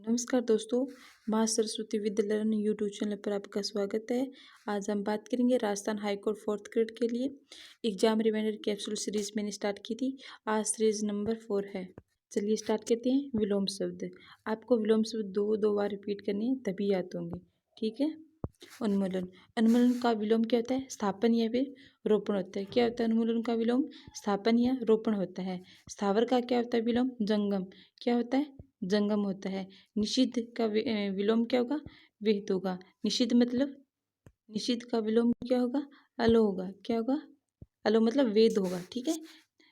नमस्कार दोस्तों, माँ Saraswati Vidya learn YouTube channel पर आपका स्वागत है। आज हम बात करेंगे राजस्थान हाईकोर्ट 4th ग्रेड के लिए एग्जाम रिमाइंडर कैप्सूल सीरीज मैंने स्टार्ट की थी। आज सीरीज नंबर 4 है। चलिए स्टार्ट करते हैं। विलोम शब्द, आपको विलोम शब्द दो बार रिपीट करने हैं तभी याद होंगे, ठीक है। उन्मूलन, उन्मूलन का विलोम क्या होता है? स्थापन या फिर रोपण होता है। क्या होता है उन्मूलन का विलोम? स्थापन या रोपण होता है। स्थावर का क्या होता है विलोम? जंगम। क्या होता है? जंगम होता है। निषिद्ध का विलोम क्या होगा? विहित होगा। निषिद्ध मतलब, निषिद्ध का विलोम क्या होगा? अलो होगा। क्या होगा? अलो मतलब वेद होगा, ठीक है।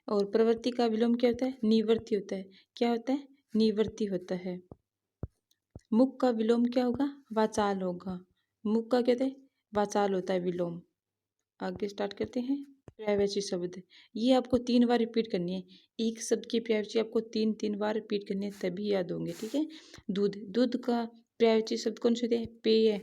और प्रवृत्ति का विलोम क्या होता है? निवृत्ति होता है। क्या होता है? निवृत्ति होता है। मुख का विलोम क्या होगा? वाचाल होगा। मुख का कहते हैं वाचाल होता है विलोम। आगे स्टार्ट करते हैं। पर्यायवाची शब्द, ये आपको 3 बार रिपीट करनी है। एक शब्द की पर्यायवाची आपको 3 बार रिपीट करनी है तभी याद होंगे, ठीक है। दूध, दूध का पर्यायवाची शब्द कौन से होते हैं? पेय।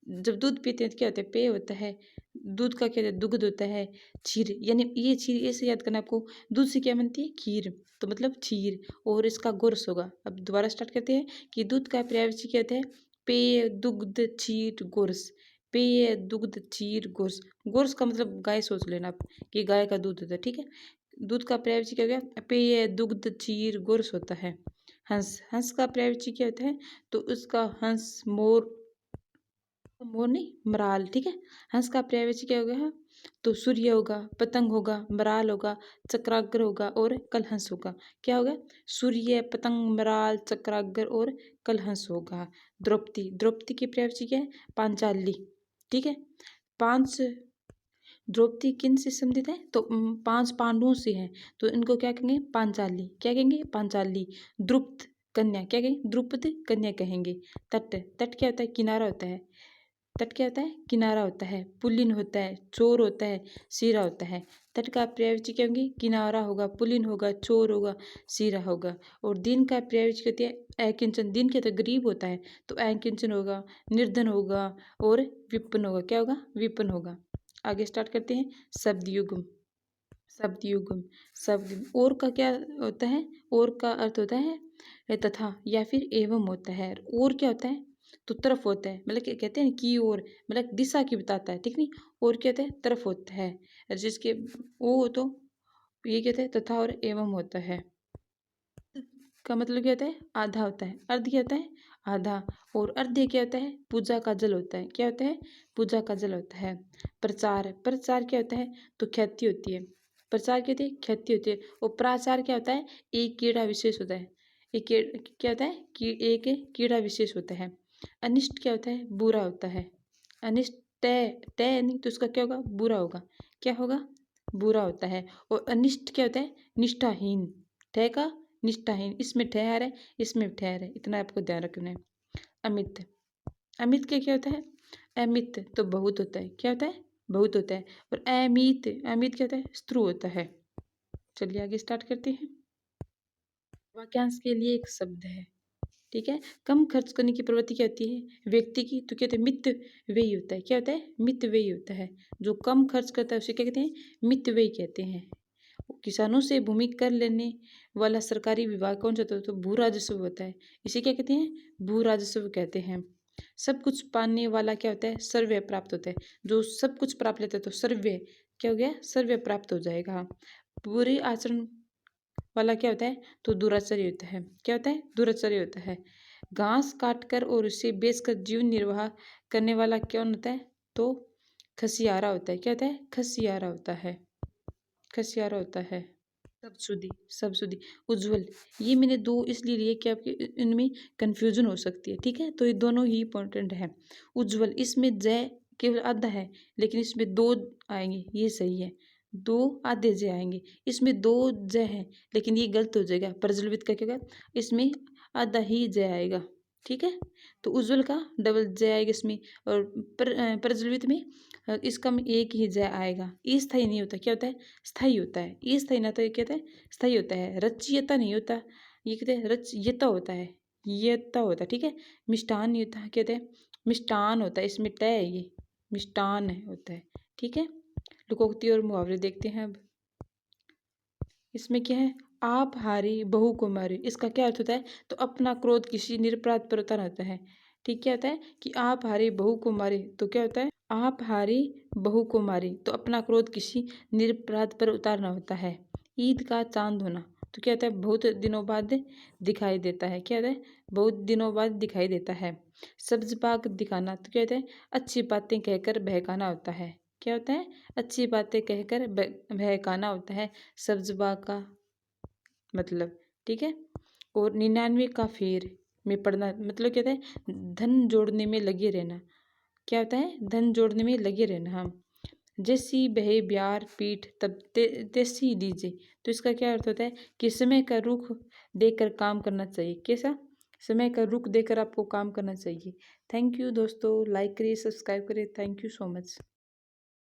जब दूध पीते हैं तो क्या होता है? पेय होता है। दूध का क्या होता है? दुग्ध होता है। क्षीर, यानी ये क्षीर ऐसे याद करना आपको, दूध से क्या बनती है? खीर, तो मतलब क्षीर। और इसका गुरस होगा। अब दोबारा स्टार्ट करते हैं कि दूध का पर्यायवाची क्या होता है? पेय, दुग्ध, क्षीर, गुरस। पेय, दुग्ध, क्षीर, गुरस। गुरस का मतलब गाय सोच लेना आप कि गाय का दूध होता है, ठीक है। दूध का पर्यायवाची क्या हो गया? पेय, दुग्ध, क्षीर, गुरस होता है। हंस, हंस का पर्यायवाची क्या होता है? तो उसका हंस, मोर, मोर नहीं मराल, ठीक है। हंस का पर्यायवाची क्या हो गया? तो सूर्य होगा, पतंग होगा, मराल होगा, चक्राग्र होगा और कलहंस होगा। क्या होगा? सूर्य, पतंग, मराल, चक्राग्र और कलहंस होगा। द्रौपदी, द्रौपदी की पर्यायवाची क्या है? पांचाली, ठीक है। 5 द्रौपदी किन से संबंधित है? तो 5 पांडवों से है, तो इनको क्या कहेंगे? पांचाली। क्या कहेंगे? पांचाली। द्रुपद कन्या, क्या कहेंगे? द्रुपद कन्या कहेंगे। तट, तट क्या होता है? किनारा होता है। तट क्या होता है? किनारा होता है। पुल्लिन होता है, चोर होता है, सिरा होता है। तट का पर्यायवाची क्या होंगे? किनारा होगा, पुल्लिन होगा, चोर होगा, सिरा होगा। और दीन का पर्यायवाची कहते हैं अकिंचन। दीन क्या होता है? गरीब होता है, तो अकिंचन होगा, निर्धन होगा और विपन्न होगा। क्या होगा? विपन्न होगा। आगे स्टार्ट करते हैं। शब्द युग्म, शब्द युग्म, शब्द और का क्या होता है? और का अर्थ होता है तथा या फिर एवं होता है। और क्या होता है? तो तरफ होता है, मतलब क्या कहते हैं की ओर, मतलब दिशा की बताता है, ठीक नहीं। और क्या होता है? तरफ होता है। जिसके वो हो तो ये कहते हैं तथा और एवं होता है। का मतलब क्या होता है? आधा होता है। अर्ध क्या होता है? आधा। और अर्ध्य क्या होता है? पूजा का जल होता है। क्या होता है? पूजा का जल होता है। प्रचार, प्रचार क्या होता है? तो ख्याति होती है। प्रचार क्या होती है? ख्याति होती है। और प्राचार क्या होता है? एक कीड़ा विशेष होता है। एक क्या होता है? कि एक कीड़ा विशेष होता है। अनिष्ट क्या होता है? बुरा होता है। अनिष्ट तय, तय नहीं तो उसका क्या होगा? बुरा होगा। क्या होगा? बुरा होता है। और अनिष्ट क्या होता है? निष्ठाहीन। तय का निष्ठाहीन, इसमें ठहर है, इसमें ठहर है, इतना आपको ध्यान रखना है। अमित, अमित क्या क्या होता है? अमित तो बहुत होता है। क्या होता है? बहुत होता है। और अमित, अमित क्या होता है? स्त्रु होता है। चलिए आगे स्टार्ट करते हैं। वाक्यांश के लिए एक शब्द है, ठीक है। कम खर्च करने की प्रवृत्ति क्या होती है व्यक्ति की? तो क्या होता है? मित व्ययी होता है। क्या होता है? मित व्ययी होता है। जो कम खर्च करता है उसे क्या कहते हैं? मित व्ययी कहते हैं। किसानों से भूमि कर लेने वाला सरकारी विभाग कौन सा होता है? तो भू राजस्व होता है। इसे क्या कहते हैं? भू राजस्व कहते हैं। सब कुछ पाने वाला क्या होता है? सर्वय प्राप्त होता है। जो सब कुछ प्राप्त लेता है तो सर्वय क्या हो गया? सर्वय प्राप्त हो जाएगा। बुरे आचरण वाला क्या होता है? तो दुराचारी होता है। क्या होता है? दुराचारी होता है। घास काटकर और उसे बेचकर जीवन निर्वाह करने वाला कौन होता है? तो खसियारा होता है। क्या होता है? खसियारा होता है। खसियारा होता है। सबसुदी, सबसुदी। उज्ज्वल, ये मैंने 2 इसलिए लिए कि आपके इनमें कन्फ्यूजन हो सकती है, ठीक है। तो ये दोनों ही इंपॉर्टेंट है। उज्ज्वल, इसमें जय केवल आधा है, लेकिन इसमें 2 आएंगे, ये सही है। 2 आधे जय आएंगे, इसमें 2 जय हैं, लेकिन ये गलत हो जाएगा। प्रज्वलित का क्या होगा? इसमें आधा ही जय आएगा, ठीक है। तो उज्ज्वल का डबल जय आएगा इसमें। और प्रज्वलित में इसका में एक ही जय आएगा। ये स्थायी नहीं होता। क्या होता है? स्थायी होता है। ये स्थायी ना तो ये कहते हैं स्थायी होता है। रचयिता नहीं होता, ये कहते हैं रचयिता होता है, यता होता है, ठीक है। मिष्टान नहीं होता, कहते हैं मिष्टान होता है। इसमें तय है, ये मिष्टान होता है, ठीक है। लोकोक्ति और मुहावरे देखते हैं अब। इसमें क्या है? आप हारी बहू को मारी, इसका क्या अर्थ होता है? तो अपना क्रोध किसी निरपराध पर उतारना होता है। ठीक, क्या होता है कि आप हारी बहू को मारे, तो क्या होता है? आप हारी बहू को मारी, तो अपना क्रोध किसी निरपराध पर उतारना होता है। ईद का चांद होना, तो क्या होता है? बहुत दिनों बाद दिखाई देता है। क्या होता है? बहुत दिनों बाद दिखाई देता है। सब्ज बाग दिखाना, तो क्या होता है? अच्छी बातें कहकर बहकाना होता है। क्या होता है? अच्छी बातें कहकर बहकाना होता है सब्ज बाग का मतलब। ठीक है। और 99 का फेर में पढ़ना, मतलब क्या होता है? धन जोड़ने में लगे रहना। क्या होता है? धन जोड़ने में लगे रहना। हम जैसी बहे ब्यार पीठ तब तैसी दीजिए, तो इसका क्या अर्थ होता है? कि समय का रुख देकर काम करना चाहिए। कैसा? समय का रुख देकर आपको काम करना चाहिए। थैंक यू दोस्तों, लाइक करिए, सब्सक्राइब करिए। Thank you so much.